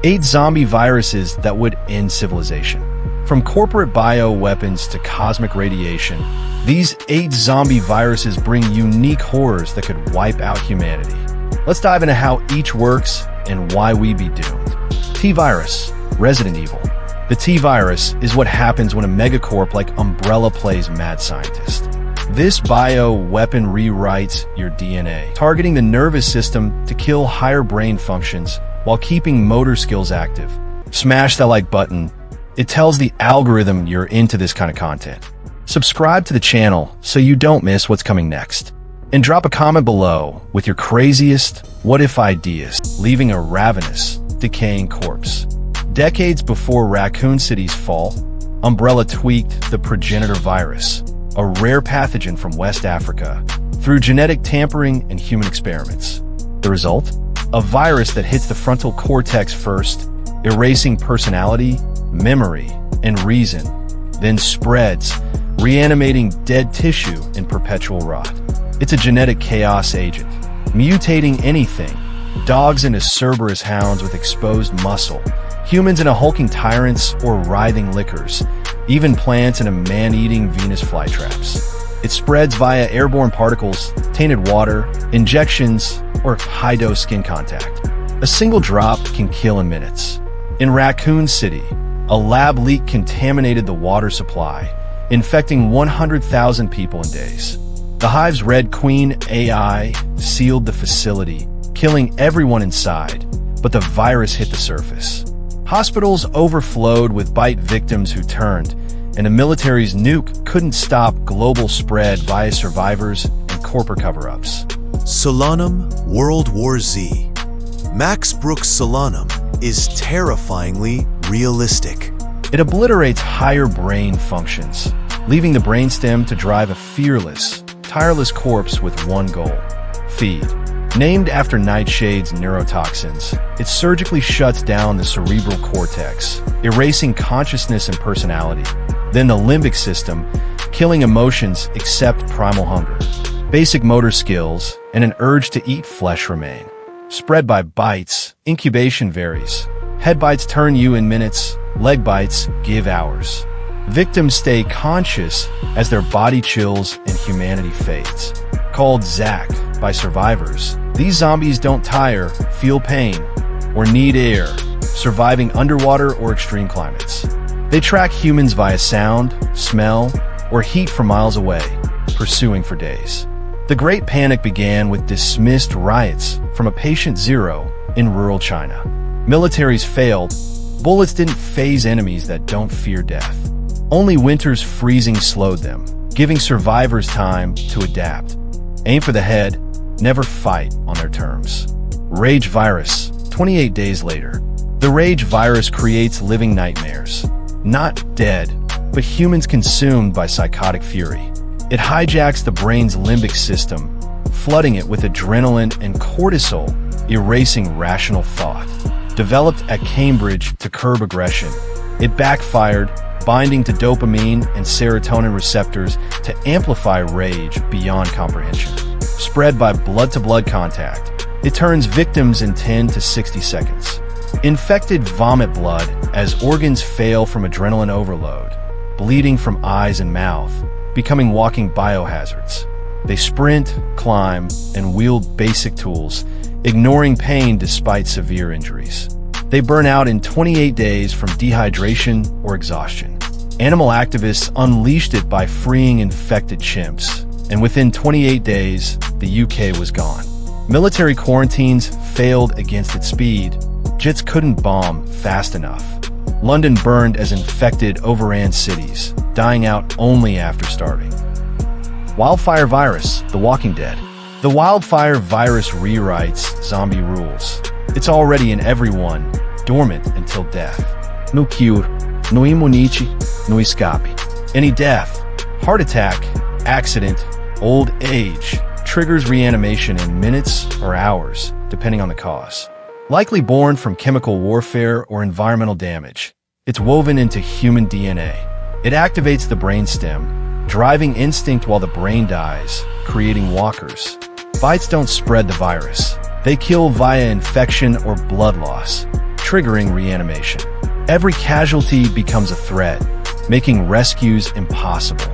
8 zombie viruses that would end civilization. From corporate bioweapons to cosmic radiation, these 8 zombie viruses bring unique horrors that could wipe out humanity. Let's dive into how each works and why we be doomed. T-Virus, Resident Evil. The T-Virus is what happens when a megacorp like Umbrella plays mad scientist. This bioweapon rewrites your DNA, targeting the nervous system to kill higher brain functions while keeping motor skills active. Smash that like button. It tells the algorithm you're into this kind of content. Subscribe to the channel so you don't miss what's coming next. And drop a comment below with your craziest what-if ideas, leaving a ravenous, decaying corpse. Decades before Raccoon City's fall, Umbrella tweaked the progenitor virus, a rare pathogen from West Africa, through genetic tampering and human experiments. The result? A virus that hits the frontal cortex first, erasing personality, memory, and reason, then spreads, reanimating dead tissue in perpetual rot. It's a genetic chaos agent, mutating anything, dogs into Cerberus hounds with exposed muscle, humans into hulking tyrants or writhing lickers, even plants into man-eating Venus flytraps. It spreads via airborne particles, tainted water, injections, or high-dose skin contact. A single drop can kill in minutes. In Raccoon City, a lab leak contaminated the water supply, infecting 100,000 people in days. The Hive's Red Queen AI sealed the facility, killing everyone inside, but the virus hit the surface. Hospitals overflowed with bite victims who turned, and the military's nuke couldn't stop global spread via survivors and corporate cover-ups. Solanum World War Z. Max Brooks' Solanum is terrifyingly realistic. It obliterates higher brain functions, leaving the brainstem to drive a fearless, tireless corpse with one goal: feed. Named after Nightshade's neurotoxins, it surgically shuts down the cerebral cortex, erasing consciousness and personality. Then the limbic system, killing emotions except primal hunger. Basic motor skills and an urge to eat flesh remain. Spread by bites, incubation varies. Head bites turn you in minutes, leg bites give hours. Victims stay conscious as their body chills and humanity fades. Called Zack by survivors, these zombies don't tire, feel pain, or need air, surviving underwater or extreme climates. They track humans via sound, smell, or heat from miles away, pursuing for days. The Great Panic began with dismissed riots from a patient zero in rural China. Militaries failed. Bullets didn't phase enemies that don't fear death. Only winter's freezing slowed them, giving survivors time to adapt. Aim for the head, never fight on their terms. Rage virus, 28 days later. The rage virus creates living nightmares. Not dead, but humans consumed by psychotic fury. It hijacks the brain's limbic system, flooding it with adrenaline and cortisol, erasing rational thought. Developed at Cambridge to curb aggression, it backfired, binding to dopamine and serotonin receptors to amplify rage beyond comprehension. Spread by blood-to-blood contact, it turns victims in 10 to 60 seconds. Infected vomit blood as organs fail from adrenaline overload, bleeding from eyes and mouth, becoming walking biohazards. They sprint, climb, and wield basic tools, ignoring pain despite severe injuries. They burn out in 28 days from dehydration or exhaustion. Animal activists unleashed it by freeing infected chimps, and within 28 days, the UK was gone. Military quarantines failed against its speed. Jets couldn't bomb fast enough. London burned as infected overran cities, dying out only after starving. Wildfire virus, The Walking Dead. The wildfire virus rewrites zombie rules. It's already in everyone, dormant until death. No cure, no immunity, no escape. Any death, heart attack, accident, old age, triggers reanimation in minutes or hours, depending on the cause. Likely born from chemical warfare or environmental damage, it's woven into human DNA. It activates the brainstem, driving instinct while the brain dies, creating walkers. Bites don't spread the virus. They kill via infection or blood loss, triggering reanimation. Every casualty becomes a threat, making rescues impossible.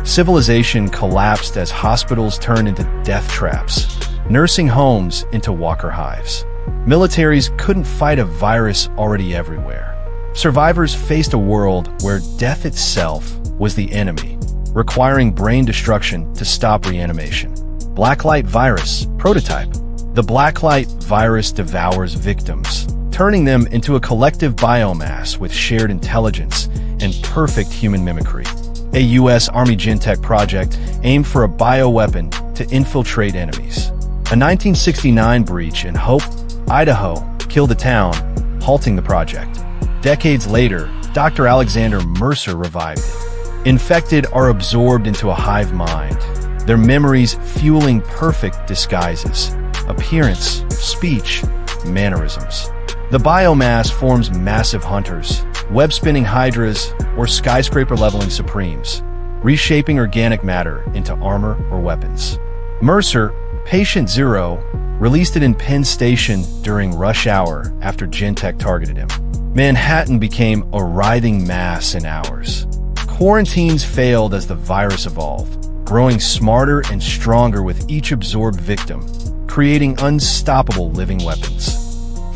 Civilization collapsed as hospitals turned into death traps, nursing homes into walker hives. Militaries couldn't fight a virus already everywhere. Survivors faced a world where death itself was the enemy, requiring brain destruction to stop reanimation. Blacklight virus prototype. The blacklight virus devours victims, turning them into a collective biomass with shared intelligence and perfect human mimicry. A U.S. Army Gentech project aimed for a bioweapon to infiltrate enemies. A 1969 breach in Hope, Idaho, killed the town, halting the project. Decades later, Dr. Alexander Mercer revived it. Infected are absorbed into a hive mind, their memories fueling perfect disguises, appearance, speech, mannerisms. The biomass forms massive hunters, web-spinning hydras, or skyscraper-leveling supremes, reshaping organic matter into armor or weapons. Mercer, Patient Zero, released it in Penn Station during rush hour after Gentech targeted him. Manhattan became a writhing mass in hours. Quarantines failed as the virus evolved, growing smarter and stronger with each absorbed victim, creating unstoppable living weapons.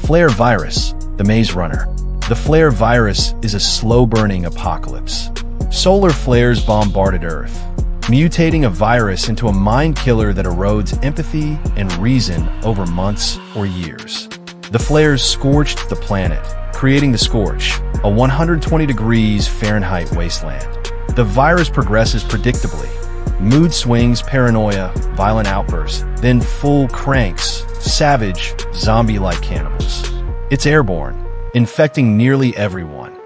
Flare virus, the Maze Runner. The flare virus is a slow-burning apocalypse. Solar flares bombarded Earth, mutating a virus into a mind killer that erodes empathy and reason over months or years. The flares scorched the planet, creating the Scorch, a 120 degrees Fahrenheit wasteland. The virus progresses predictably. Mood swings, paranoia, violent outbursts, then full cranks, savage, zombie-like cannibals. It's airborne, infecting nearly everyone.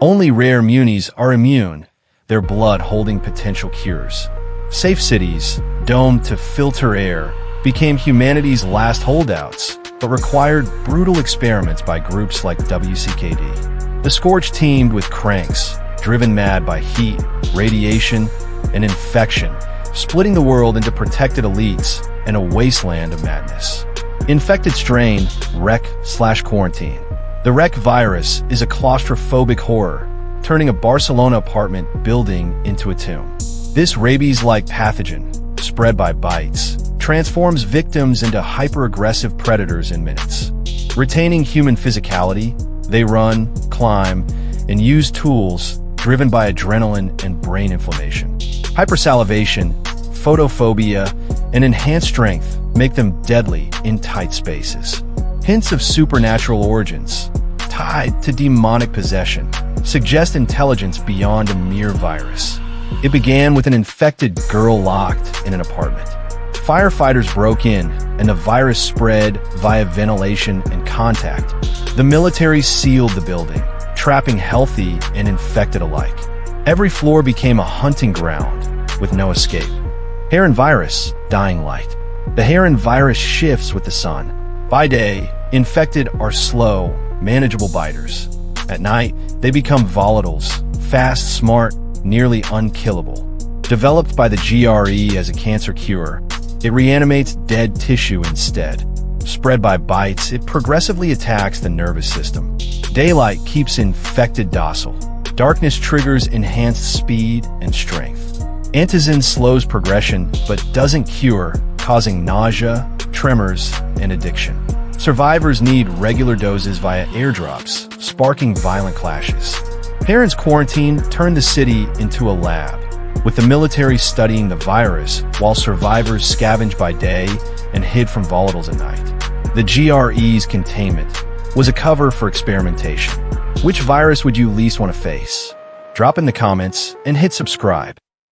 Only rare munis are immune, their blood holding potential cures. Safe cities, domed to filter air, became humanity's last holdouts, but required brutal experiments by groups like WCKD. The Scorch teamed with cranks, driven mad by heat, radiation, and infection, splitting the world into protected elites and a wasteland of madness. Infected strain, Rec/Quarantine. The Rec virus is a claustrophobic horror, turning a Barcelona apartment building into a tomb. This rabies-like pathogen, spread by bites, transforms victims into hyper-aggressive predators in minutes. Retaining human physicality, they run, climb, and use tools driven by adrenaline and brain inflammation. Hypersalivation, photophobia, and enhanced strength make them deadly in tight spaces. Hints of supernatural origins, tied to demonic possession, suggest intelligence beyond a mere virus. It began with an infected girl locked in an apartment. Firefighters broke in, and the virus spread via ventilation and contact. The military sealed the building, trapping healthy and infected alike. Every floor became a hunting ground, with no escape. Heron virus, dying light. The heron virus shifts with the sun. By day, infected are slow, manageable biters. At night, they become volatiles, fast, smart, nearly unkillable. Developed by the GRE as a cancer cure, it reanimates dead tissue instead. Spread by bites, it progressively attacks the nervous system. Daylight keeps infected docile. Darkness triggers enhanced speed and strength. Antizin slows progression, but doesn't cure, causing nausea, tremors, and addiction. Survivors need regular doses via airdrops, sparking violent clashes. Heron's quarantine turned the city into a lab, with the military studying the virus while survivors scavenged by day and hid from volatiles at night. The GRE's containment was a cover for experimentation. Which virus would you least want to face? Drop in the comments and hit subscribe.